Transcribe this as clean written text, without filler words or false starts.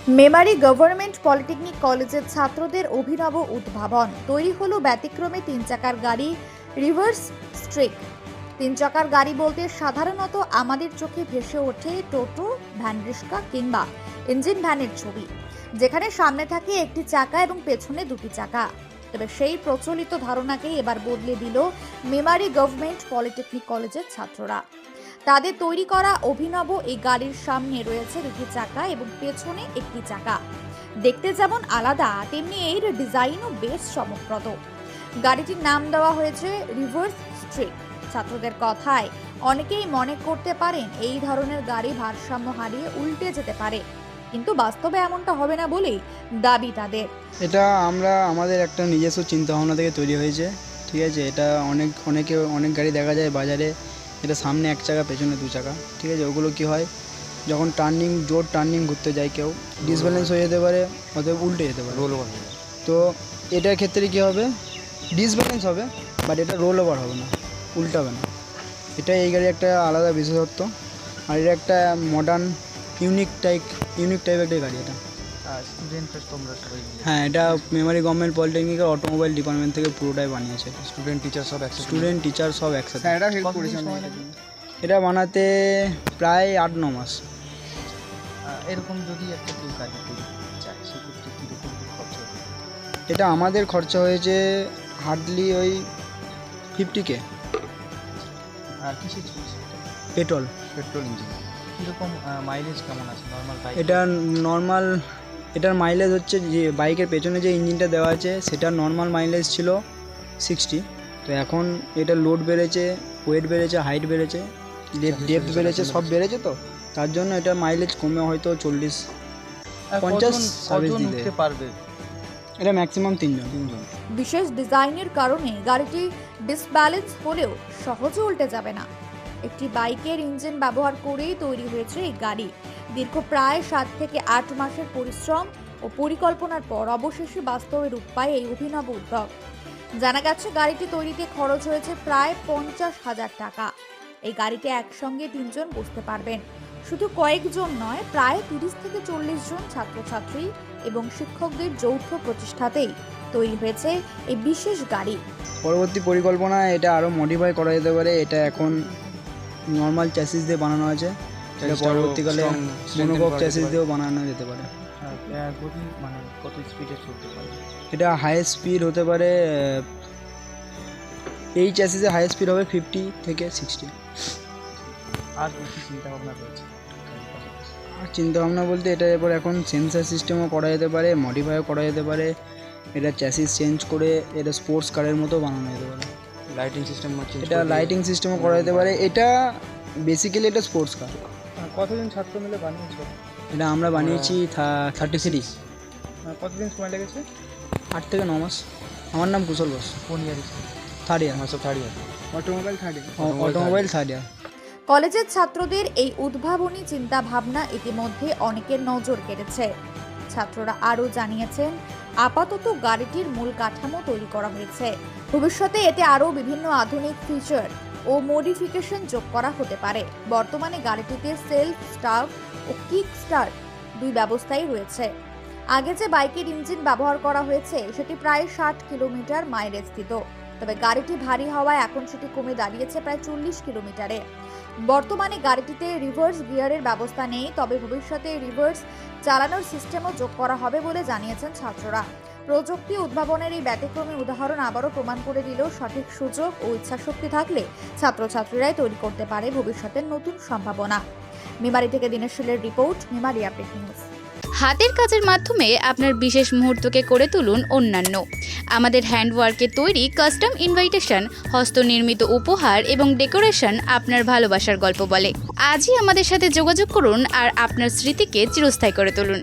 Memari government polytechnic কলেজের ছাত্রদের অভিনব উদ্ভাবন। তৈরি হলো ব্যতিক্রমে 3 চাকার গাড়ি রিভার্স স্ট্রিক। 3 চাকার গাড়ি বলতে সাধারণত আমাদের চোখে ভেসে ওঠে টোটো, ভ্যান রিক্সা কিংবা ইঞ্জিন ভ্যানের ছবি, যেখানে সামনে থাকে একটি চাকা এবং পেছনে দুটি চাকা। তবে সেই প্রচলিত ধারণাকেই এবার বদলে দিল মেমারি গভর্নমেন্ট পলিটেকনিক কলেজের ছাত্ররা। তাদের তৈরি করা অভিনব এই গাড়ির সামনে রয়েছে দুটি চাকা এবং পেছনে একটি চাকা। দেখতে যেমন আলাদা, তেমনি এর ডিজাইনও বেশ চমকপ্রদ। গাড়িটির নাম দেওয়া হয়েছে রিভার্স স্ট্রিক। ছাত্রদের কথায় অনেকেই মনে করতে পারেন এই ধরনের গাড়ি ভারসাম্য হারিয়ে উল্টে যেতে পারে, কিন্তু বাস্তবে এমনটা হবে না বলেই দাবি তাদের। এটা আমাদের একটা নিজস্ব চিন্তাভাবনা থেকে তৈরি হয়েছে, ঠিক আছে। এটা অনেক গাড়ি দেখা যায় বাজারে, এটা সামনে এক চাকা পেছনে দু চাকা, ঠিক আছে। ওগুলো কি হয়, যখন জোর টার্নিং ঘুরতে যায় কেউ ডিসব্যালেন্স হয়ে যেতে পারে, অথবা উল্টে যেতে পারে, রোল ওভার। তো এটার ক্ষেত্রে কি হবে, ডিসব্যালেন্স হবে, বাট এটা রোল ওভার হবে না, উল্টাবে না। এটা এই গাড়ির একটা আলাদা বিশেষত্ব। আর এটা একটা মডার্ন ইউনিক টাইপ একটা গাড়ি এটা। হ্যাঁ, এটা মেমারি গভর্নমেন্ট পলিটেকনিকের অটোমোবাইল ডিপার্টমেন্ট থেকে পুরোটাই বানিয়েছে। স্টুডেন্ট টিচার সব একসাথে। এটা বানাতে প্রায় 8-9 মাস। এরকম যদি একটা কেউ গাড়ি তৈরি করতে চায়, সেক্ষেত্রে কীরকম খরচা হবে? এটা আমাদের খরচা হয়েছে হার্ডলি ওই 50K। আর কিসে চলছে? Petrol engine. কীরকম মাইলেজ কেমন আছে নর্মাল বাইক? এটার মাইলেজ হচ্ছে, যে বাইকের পেছনে যে ইঞ্জিনটা দেওয়া আছে সেটার নর্মাল মাইলেজ ছিল 60। তো এখন এটা লোড বেড়েছে, ওয়েট বেড়েছে, হাইট বেড়েছে, ডেপথ বেড়েছে, সব বেড়েছে। তো তার জন্য এটার মাইলেজ কমে হয়তো 40-50 দিতে পারবে। এটা ম্যাক্সিমাম 3 জন। বিশেষ ডিজাইনের কারণে গাড়িটি ডিসব্যালেন্স হলেও সহজে উল্টে যাবে না। একটি বাইকের ইঞ্জিন ব্যবহার করেই তৈরি হয়েছে এই গাড়ি। দীর্ঘ প্রায় 7 থেকে 8 মাসের পরিশ্রম ও পরিকল্পনার পর অবশেষে বাস্তবে রূপ পায় এই অভিনব উদ্যোগ। জানা গেছে গাড়িটি তৈরিতে খরচ হয়েছে প্রায় 50,000 টাকা। এই গাড়িতে একসঙ্গে 3 জন বসতে পারবেন। শুধু কয়েকজন নয়, প্রায় 30 থেকে 40 জন ছাত্রছাত্রী এবং শিক্ষকদের যৌথ প্রচেষ্টাতেই তৈরি হয়েছে এই বিশেষ গাড়ি। পরবর্তী পরিকল্পনায় এটা আরও মডিফাই করা যেতে পারে। এটা এখন নর্মাল চ্যাসিস দিয়ে বানানো আছে, এটা পরবর্তীকালে মনোকক চ্যাসিস দিয়েও বানানো যেতে পারে। গতি মানে কত স্পিডে চলতে পারে? এটা হাই স্পিড হতে পারে, এই চ্যাসিসে হাই স্পিড হবে 50 থেকে 60। আর কি চিন্তাভাবনা রয়েছে? আর চিন্তাভাবনা বলতে এটার এরপর এখন সেন্সার সিস্টেমও করা যেতে পারে, মডিফাইও করা যেতে পারে। এটা চ্যাসিস চেঞ্জ করে এটা স্পোর্টস কারের মতো বানানো যেতে পারে। লাইটিং সিস্টেমও করা যেতে পারে। এটা বেসিক্যালি এটা স্পোর্টস কার। কতজন ছাত্র মিলে বানিয়েছো? এটা আমরা বানিয়েছি 33। কতদিন সময় লেগেছে? 8 থেকে 9 মাস। আমার নাম কুশল ঘোষ। কোন year? Third year. Automobile third year. কলেজের ছাত্রদের এই উদ্ভাবনী চিন্তা ভাবনা ইতিমধ্যে অনেকের নজর কেড়েছে। ছাত্ররা আরও জানিয়েছেন, আপাতত গাড়িটির মূল কাঠামো তৈরি করা হয়েছে। ভবিষ্যতে এতে আরও বিভিন্ন আধুনিক ফিচার ও মডিফিকেশন যোগ করা হতে পারে। বর্তমানে গাড়িটিতে সেলফ স্টার্ট ও কিক স্টার্ট 2 ব্যবস্থাই রয়েছে। আগে যে বাইকের ইঞ্জিন ব্যবহার করা হয়েছে সেটি প্রায় 60 কিলোমিটার মাইলেজ দিত, তবে গাড়িটি ভারী হওয়ায় এখন সেটি কমে দাঁড়িয়েছে প্রায় 40 কিলোমিটারে। বর্তমানে গাড়িটিতে রিভার্স গিয়ারের ব্যবস্থা নেই, তবে ভবিষ্যতে রিভার্স চালানোর সিস্টেমও যোগ করা হবে বলে জানিয়েছেন ছাত্ররা। প্রযুক্তি উদ্ভাবনের এই ব্যতিক্রমী উদাহরণ আবারও প্রমাণ করে দিল, সঠিক সুযোগ ও ইচ্ছাশক্তি থাকলে ছাত্রছাত্রীরাই তৈরি করতে পারে ভবিষ্যতের নতুন সম্ভাবনা। মেমারি থেকে দিনেশশীলের রিপোর্ট, মেমারি আপডেট নিউজ। হাতের কাজের মাধ্যমে আপনার বিশেষ মুহূর্তকে করে তুলুন অন্যান্য। আমাদের হ্যান্ডওয়ার্কে তৈরি কাস্টম ইনভাইটেশন, হস্তনির্মিত উপহার এবং ডেকোরেশন আপনার ভালোবাসার গল্প বলে। আজই আমাদের সাথে যোগাযোগ করুন আর আপনার স্মৃতিকে চিরস্থায়ী করে তুলুন।